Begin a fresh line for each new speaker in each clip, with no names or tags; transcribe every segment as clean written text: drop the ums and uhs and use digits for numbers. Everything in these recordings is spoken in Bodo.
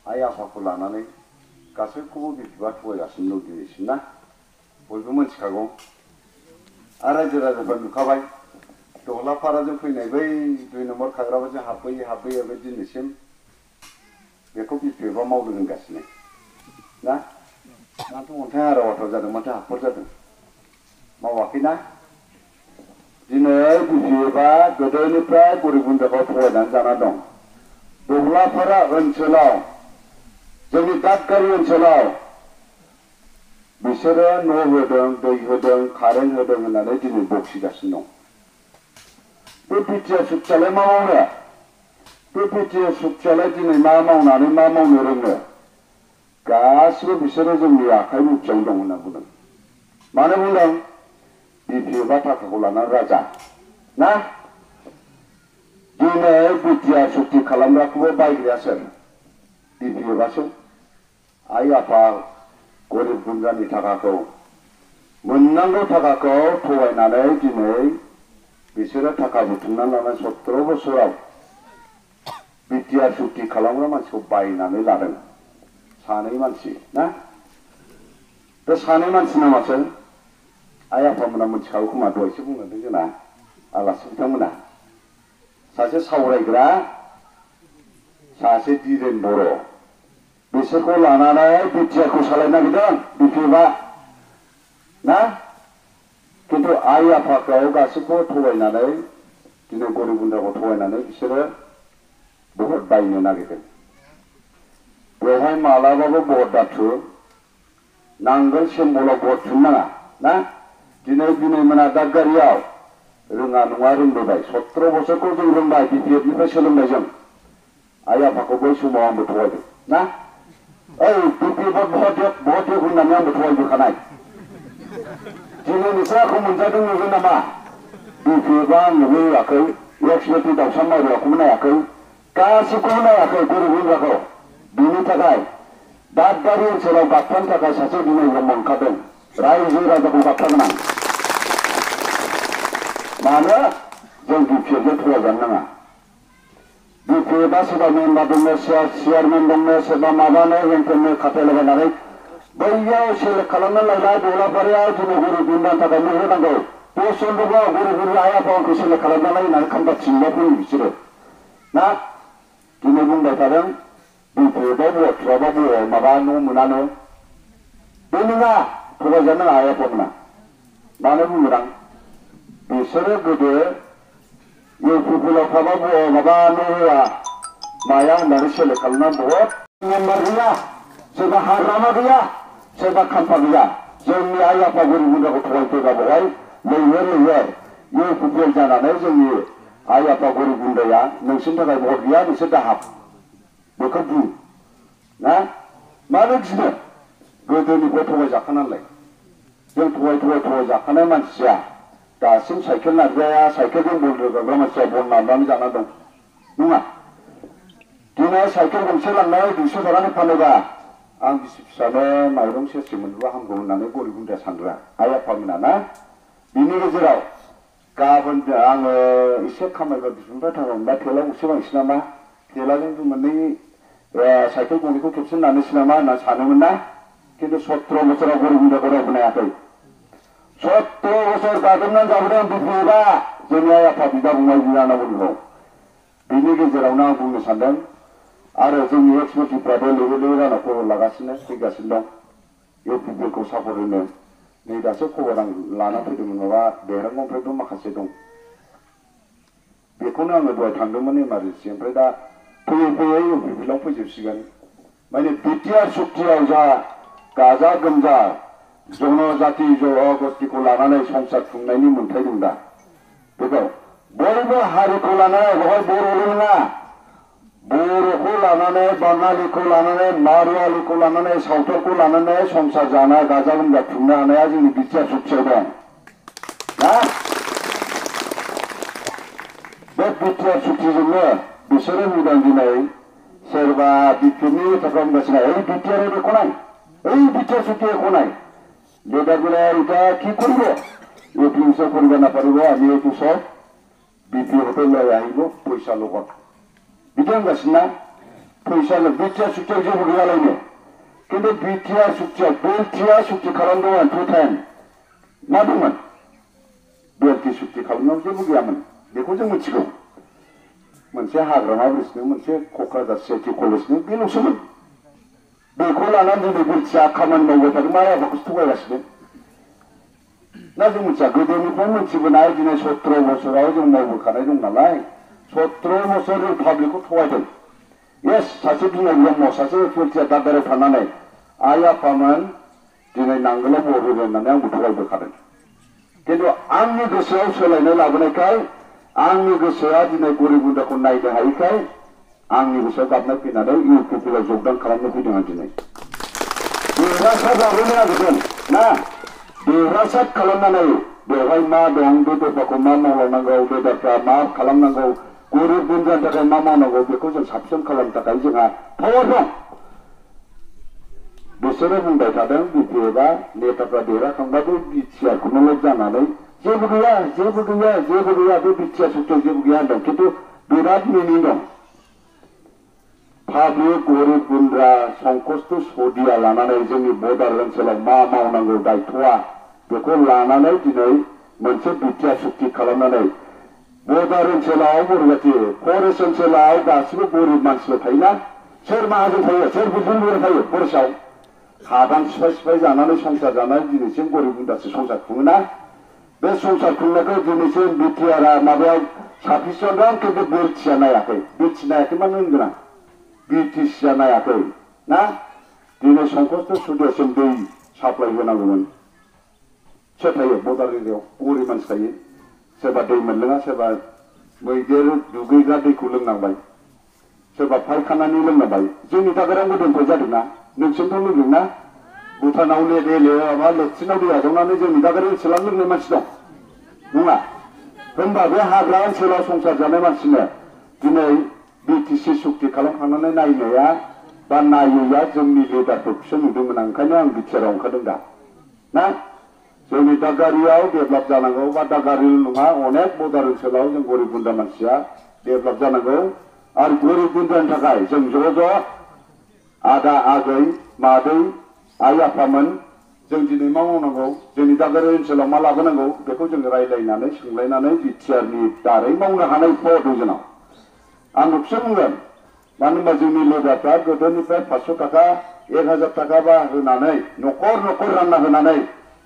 आइ आफाखौ लानानै गासैखौबो बिफा थगायगासिनो दं दिनैसिम ना बयबो मिथिखागौ आरो रायजो राजाफ्रा नुखाबाय दहलाफाराजों फैनाय बै 2 नम्बर खाग्राफोरजों हाबबोयै बे दिनैसिम बेखौ बिपिएफआ मावदों होनगासिनो ना माथो अन्थाइ आरावाथाव जादों माथो हाखर जादों मावाखैना दिनै बिपिएफआ गोदोनिफ्राय गरिब गुन्द्राखौ थगायनानै जाना दं दहलाफारा ओनसोलाव जोंनि दादगारि ओनसोलाव बिसोरो न' होदों दै होदों कारेन्ट होदों होननानै दिनै बखिगासिनो दं बे बिटिआर सुक्तियालाय मा मावनो बे बिटिआर सुक्तियालाय दिनै मा मावनानै मा मावनो रोंनो गासिबो बिसोरो जोंनि आखाइ मुथियावनो दं होनना बुंदों मानो बुंदों बिपिएफआ थाखाखौ लानानै राजा ना दिनै बिटिआर सुक्ति खालामग्राखौबो बायग्राया सोर बिपिएफआसो आइ आफा गरिब गुन्द्रानि थाखाखौ मोननांगौ थाखाखौ थगायनानै दिनै बिसोरो थाखा बुथुमनानै लानानै 17 बोसोराव बिटिआर सुक्ति खालामग्रा मानसिखौ बायनानै लादों सानै मानसि ना बे सानै मानसि नामासो आइ आफामोना मिथिखागौ खोमा दहायसो बुंलांदों जोंना आलासि बिथांमोना सासे सावरायग्रा सासे दिरेन बर' बिसोरखौ लानानै बिटिआरखौ सालायनो नागिरदों बिपिएफआ ना किन्तु आइ आफाखौ गासैखौबो थगायनानै दिनै गरिब गुन्द्राखौ थगायनानै बिसोरो भट बायनो नागिरदों बेवहाय मालाबाबो भट दाथु नांगोल सिम्बलाव भट थुनो नाङा ना दिनै मोना दादगारियाव रोङा नङा रोंबोबाय 17 बोसोरखौ जों रोंबाय बिपिएफनिफ्राय सोलोंबाय जों आइ आफाखौ बै समाव आंबो थगायदों ना ओइ बिपिएफआ भट होननानै आंबो थगायबोखानाय दिनै नोंसोरखौ मोनजादों नुगोन नामा बिपिएफआ आंनोबो होआखै एक्सपेक्टि दाउसा मावरियाखौबो नायाखै गासिबखौबो नायाखै गरिब गुन्द्राखौ बिनि थाखाय दादगारि ओनसोलाव गाबथानो थाखाय सासे दिनै ब्रह्म ओंखारदों रायजो राजाखौ गाबथागोन आं मानो जों बिपिएफजों थगायजानो नाङा बिपिएफआ सोरबा मेम्बार दंनो चेयारमेन दंनो सोरबा माबानो हेनथेननो खाथायलाबायनानै बैयाव सेलेक्ट खालामनानै लायला दहलाफारायाव दिनै गरिब गुन्द्रानि थाखाय न' होनांगौ पसन्द'खौ गरिब गुन्द्रा आइ आफाखौ सेलेक्ट खालामनानै होननानै खामला थिनबा फैयो बिसोरो ना दिनै बुंबाय थादों बिपिएफआव भट थुआबा बर'आव माबा न' मोनानो बे नङा थगायजानो नाङा आइ आफामोना मानो बुंगोन आं बिसोरो गोदो इउपिपिएलआव थाबा बर'आव माबा न' होआ माया होननानै सेलेक्ट खालामनानै भट मेम्बार गैया सोरबा हाग्रामा गैया सोरबा खाम्फा गैया जोंनि आइ आफा गरिब गुन्द्राखौ थगायफैबा बेवहाय लैहोर इउपिपिएल जानानै जोंनि आइ आफा गरिब गुन्द्राया नोंसोरनि थाखाय भट गैया नोंसोर दाहाब बेखौ बुं ना मानो गिनो गोदोनिफ्राय थगायजाखानालाय जों थगाय जाखानाय मानसिया दासिम साइकेल नारग्राया साइकेलजों बन रोगाग्रा मानसिया बन नारनानै जाना दं नङा दिनै साइकेल गंसे लांनाय 200 थाखानि फानोबा आं बिसि फिसानो माइरं सेरसे मोनबा हामगौ होननानै गरिब गुन्द्राया सानग्रा आइ आफामोना ना बिनि गेजेराव गाबोन आङो एसे खामायबा बिसिनिफ्राय थाखा मोनबा थेला गंसे बांसिन नामा थेलाजों मोननै साइकेल गंनैखौ खेबसे नानोसै नामा होननानै सानोमोन ना किन्तु 17 बोसोराव गरिब गुन्द्राखौ रावबो नायाखै 17 बोसोर गादबनानै जाबोदों बिपिएफआ जोंनि आइ आफा बिदा फंबाय बिनानावफोरखौ बिनि गेजेरावनो आं बुंनो सानदों आरो जोंनि एक्सपर्टिफ्राबो लोगो रानाव खबर लागासिनो फैगासिनो दं इउपिपिएलखौ सापर्ट होनो नै दासो खबर आं लाना फैदोंमोन माबा देरहांगौनिफ्रायबो माखासे दं बेखौनो आङो दहाय थांदोंमोन इमारजेन्सि ओमफ्राय दा फैयै इउपिपिएलआव फैजोबसिगोन माने बिटिआर सुक्तियाव जा गाजा गोमजा जनजाति जगोष्ठीखौ लानानै संसार खुंनायनि मोन्थाय दं दा बेखौ बयबो हारिखौ लानानै बेवहाय बर'ल' नङा बर'खौ लानानै बाङालिखौ लानानै मारवालिखौ लानानै सावथालखौ लानानै संसार जानाय गाजा गोमजा खुंनो हानाया जोंनि बिटिआर सुक्तियाव दं ना बे बिटिआर सुक्तिजोंनो बिसोरो बुंदों दिनै सोरबा बिपिएफनि थाखाय बुंगासिनो এই বিটিআর দেখো নাই এই বিটিআর সুক্তি দেখো নাই লিডারগুলো এটা কি করব ইউপিএসও করবে না পারিব আমি একটু সব বিপিএফতে লই আহিব পয়সা লগত বিধান গাছিনা फैसाल' बिटिआर सुक्तियाव जेबो गैयालायनो खिन्थु बिटिआर सुक्तियाव बेलटिआ सुक्ति खालामदोंमोन 2 टाइम मा दंमोन बेलटि सुक्ति खालामनायाव जेबो गैयामोन बेखौ जों मिथिगौ मोनसे हाग्रामा ब्रिजनो मोनसे क'क्राझार सिआइटि कलेजनो बेल'सोमोन बेखौ लानानै दिनै बेलटिआ खामानि मावबाय थादों मा आबादखौसो थगायगासिनो ना जों मिथिया गोदोनिफ्राय मिथिबोनाय दिनै 17 बोसोराव जों मावबोखानाय दं नालाय 17 बोसोर जों पाब्लिकखौ थगायदों येस सासे बिमा ब्रह्म सासे बेलटिआ दादाराव थानानै आइ आफामोन दिनै नांगोलाव बर होदों होननानै आंबो थगायबोखादों खिन्थु आंनि गोसोआव सोलायनाय लाबोनायखाय आंनि गोसोआ दिनै गरिब गुन्द्राखौ नायनो हायैखाय आंनि गोसोआव गाबनाय फैनानै इउपिपिएलआव जगदान खालामनो फैदों आं दिनै देरहासार जाबोनो नागिरदों ना देरहासार खालामनानै बेवहाय मा दं बे दफाखौ मा मावलांनांगौ लेदारफ्रा मा खालामनांगौ गरिब गुन्द्रानि थाखाय मा मावनांगौ बेखौ जों साबसिन खालामनो थाखाय जोंहा पावार दं बिसोरो बुंबाय थादों बिपिएफआ नेताफ्रा देरहाखांबाबो बिटिआरखौनो लब जानानै जेबो गैया जेबो गैया जेबो गैया बे बिटिआर सुक्तियाव जेबो गैया होनदों खिन्थु बिराद मिनिं दं पाब्लिक गरिब गुन्द्रा संकस्त सदिया लानानै जोंनि बर्डार ओनसोलाव मा मावनांगौ दायथ'आ बेखौ लानानै दिनै मोनसे बिटिआर सुक्ति खालामनानै बर्डार ओनसोलाव बरगाथि फरेस्ट ओनसोलाव गासिबो गरिब मानसिल' थायोना सोर माहाजोन थायो सोर बुद्धिमोन थायो फरेस्टआव हादान सिफाय सिफाय जानानै संसार जानानै दिनैसिम गरिब गुन्द्रासो संसार खुङोना बे संसार खुंनायखौ दिनैसिम बिटिआरआ माबायाव साफिसियेन्ट दं खिन्थु बेलटिआ नायाखै बिटि नायाखै मानो होनगोन आं बिटिसिआ नायाखै ना दिनै संकस्त सुदियासिम दै साप्लाय होनांगौमोन सोर थायो बर्डार एरियायाव गरिब मानसि थायो सोरबा दै मोनलोङा सोरबा मैदेर दुगैग्रा दैखौ लोंनांबाय सोरबा फायखानानि लोंनांबाय जोंनि दागाराव दोनथ'नाय जादोंना नोंसोरथ' लोंदोंना भुटानाव लेदे माबा लेट्रिनाव दै आजावनानै जोंनि दागाराव ओनसोलाव लोंनाय मानसि दं नङा होनबा बे हाग्रा ओनसोलाव संसार जानाय मानसिनो दिनै बिटिसि सुक्ति खालामखांनानै नायनाया बा नायैया जोंनि लिडारफोरखौसो नुदोंमोन आं ओंखायनो आं बिटिआरआव ओंखारदों दा ना जोंनि दागारियाव डेभेलप जानांगौ बा दागारिल' नङा अनेक बर्डार ओनसोलाव जों गरिब गुन्द्रा मानसिया डेभेलप जानांगौ आरो गरिब गुन्द्रानि थाखाय जों ज' आदा आगै मादै आइ आफामोन जों दिनै मा मावनांगौ जोंनि दागारि ओनसोलाव मा लाबोनांगौ बेखौ जों रायज्लायनानै सोंलायनानै बिटिआरनि दारै मावनो हानाय पावार दं जोंनाव आं बेखौसो बुंगोन मानो होनबा जोंनि लेबारफ्रा गोदोनिफ्राय 500 थाखा 1000 थाखा बा होनानै न'खर न'खर रानना होनानै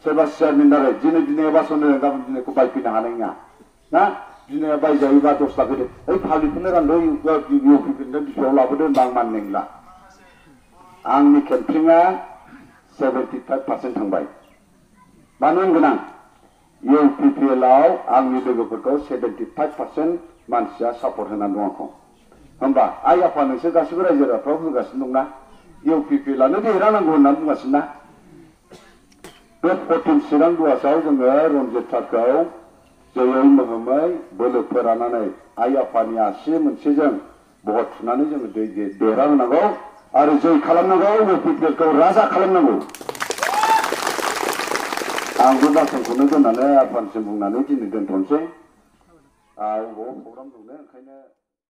सोरबा सियारनि दारै दिनै बासनो गाबोन दिनैखौ बायफैनो हानाय नङा ना दिनै बायजायोबा 10 लाख होदो ओइ फालिखौनो रानदो इउपिपिएलनो बिसिबां लाबोदो होनबा आं मानिनाय नंला आंनि केम्पिंआ 75% थांबाय मानो होनगोन आं इउपिपिएलआव आंनि लोगोफोरखौ 75% मानसिया सापर्ट होनानै दं आंखौ होनबा आइ आफा नोंसोर गासिबो रायजो राजाफ्राव होगासिनो दंना इउपिपिएलआनो देरहानांगौ होननानै बुंगासिनो ना बे 14 चिरां दुवासाव जोङो रन्जित सारखौ जयै मोहोमै बोलो फोरानानै आइ आफानि आसि मोनसेजों भट थुनानै जोङो देरहाहोनांगौ आरो जय खालामनांगौ इउपिपिएलखौ राजा खालामनांगौ आं बे बाथ्राखौनो दोननानै आफानिसिम बुंनानै दिनै दोनथ'नोसै अबाव प्रग्राम दंनो ओंखायनो